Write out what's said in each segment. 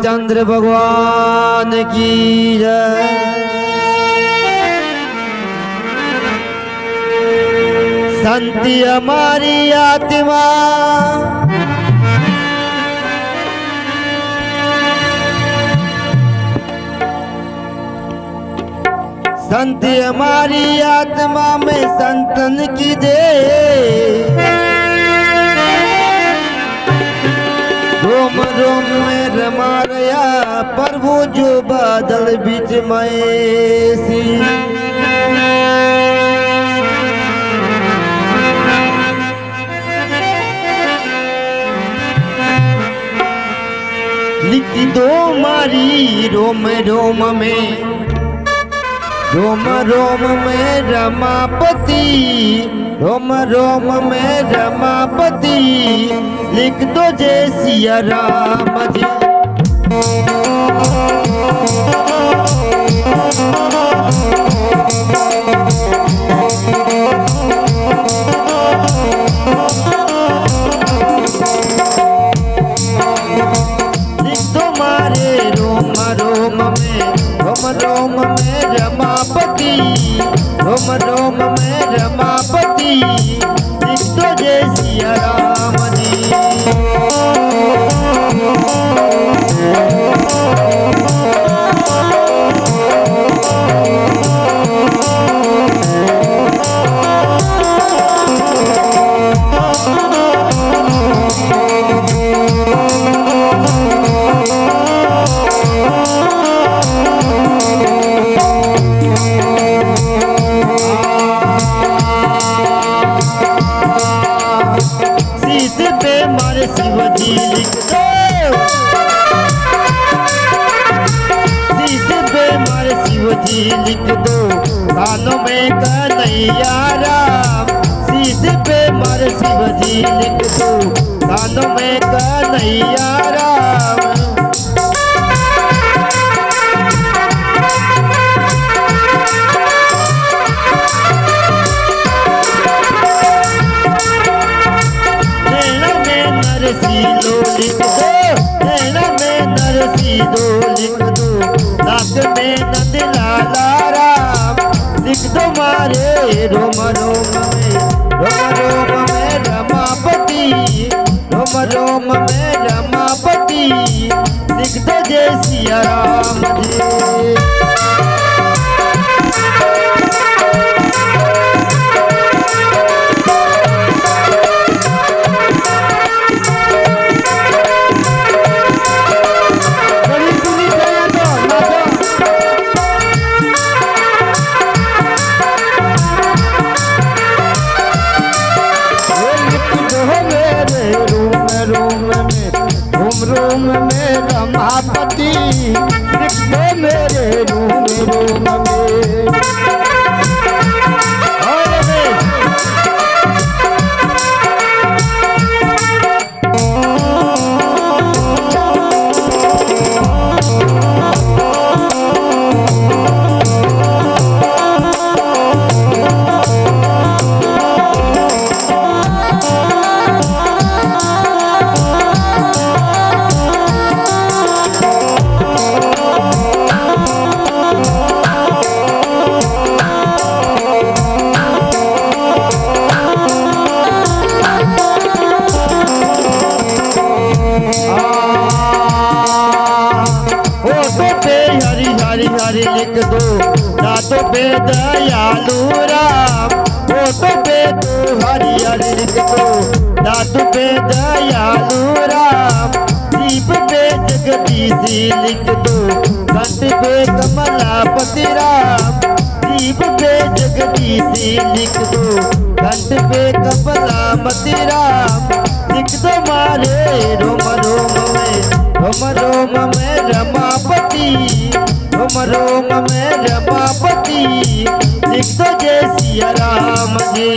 रामचंद्र भगवान की जय। शांति हमारी आत्मा शांति हमारी आत्मा में संतन की दे। रोम रोम में रमा रया प्रभु जो बादल बीच महेशी। लिख दो मारी रोम रोम में, रोम रोम में रमापति, रोम रोम में रमापति। लिख दो जय सिया राम जी। लिख दो मारे रोम रोम में, रोम रोम में रमापति, रोम रोम में रमापति। लिख दो जय सिया राम जी। शिव जी लिख दो, शीश पे मारे शिव जी लिख दो। कानों में कन्हैया राम, शीश पे मारे शिव जी लिख दो। कानों में कन्हैया राम। नरसीदो लिख दो, नैना में नरसीदो लिख दो। नाक में नंदलाला राम, लिख दो मारे रोम रोम में, रोम रोम में रमापति, रोम रोम में रमापति। लिख दो जय सिया राम जी। रोम में रमापति, लिख दो मेरे रोम रोम में। हरि लिख दो, दातो पे दयालु राम। फोटो पे तो हरि हरि लिख दो, दातो पे दयालु राम। दीप पे जगदीशी लिख दो, कंठ पे कमलापति राम। दीप पे जगदीशी लिख दो, कंठ पे कमलापति राम। लिख दो मारे रोम रोम में, रोम रोम में रमापति, रोम रोम में रमापति। लिख दो जय सिया राम जी।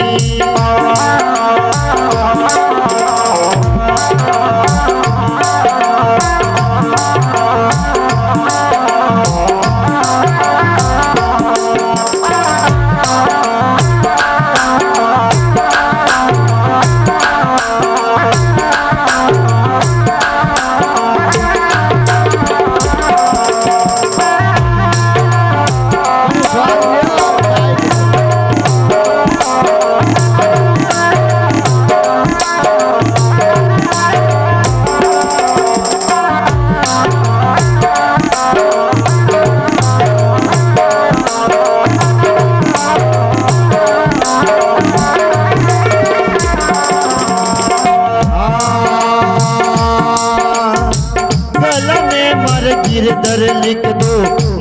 में मर गिरधर लिख दो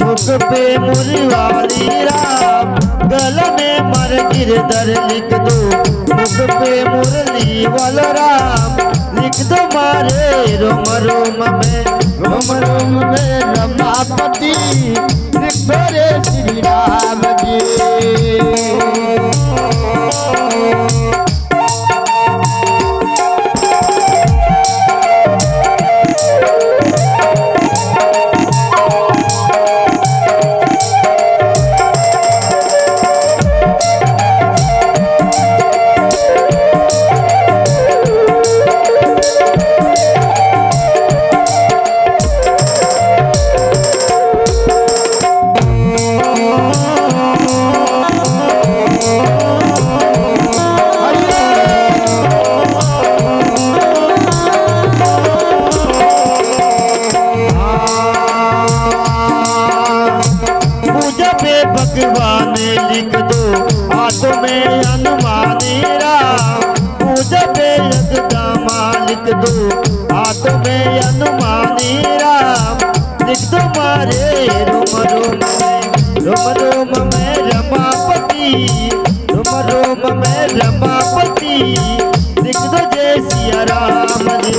मुख पे मुरवाली राम। गल में मर गिरधर लिख दो मुख पे मुरली वाला राम। लिख दो मारे रोम रोम में रमापति लिख दो रे श्री राम जी। भगवान लिख दो हाथों में हनुमानी राम। पूजा पे यज्ञदामा लिख दो हाथों में हनुमानी राम। लिख दो मारे रोम रोम में रमापति रोम में रमापति। लिख दो जय सिया राम जी।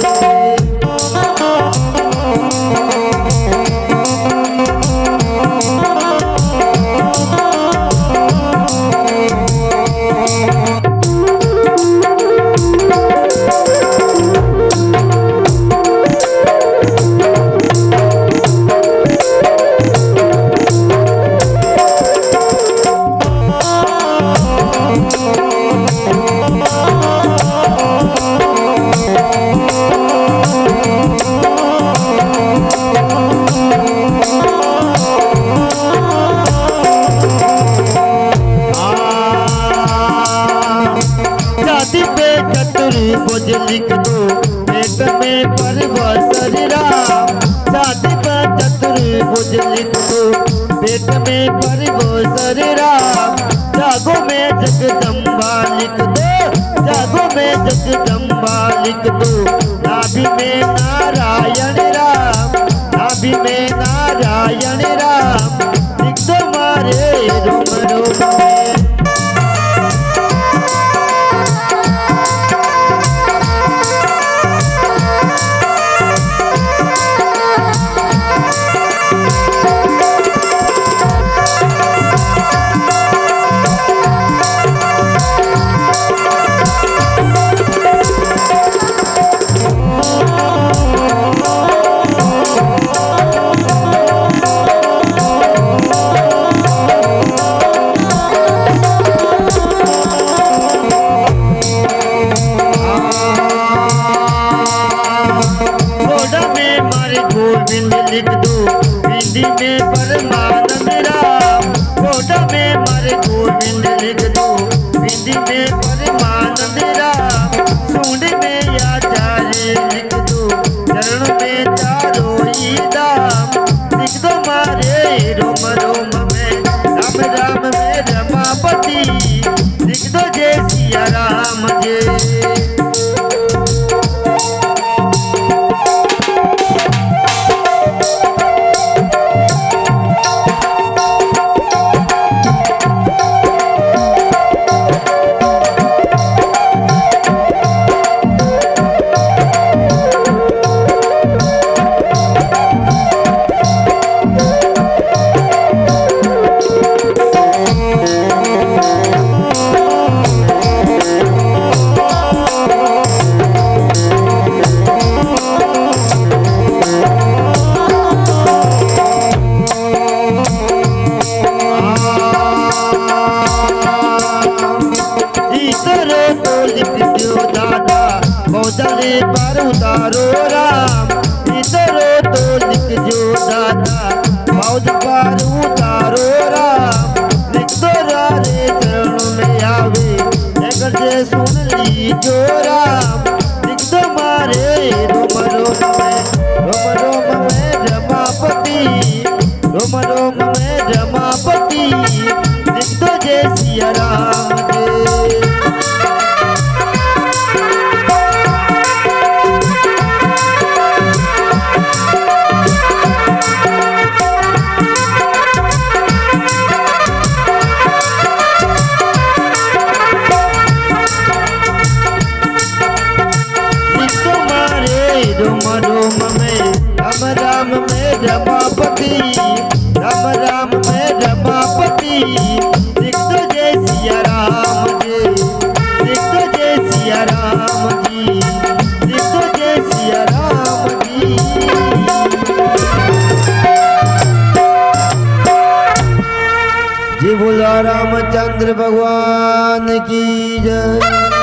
चतुर्भुज लिख दो पेट में परवसर राम। छाती पर चतुर्भुज लिख दो पेट में परवसर राम। जागो में जगदम्बा लिख दो जागो में जगदम्बा लिख दो। नाभि में नारायण राम नाभि में नारायण राम। लिख दो मारे रोम में। गोविंद लिख दो हिंदी में परमानंद राम। कोटा में मर गोविंद लिख दो हिंदी में परमानंद राम। सूंड में आचार्य लिख दो चरण में चारों ही धाम। लिख दो मारे रोम में राम में रमापति। लिख दो जय सिया राम जय। जी बोला रामचंद्र भगवान की जय।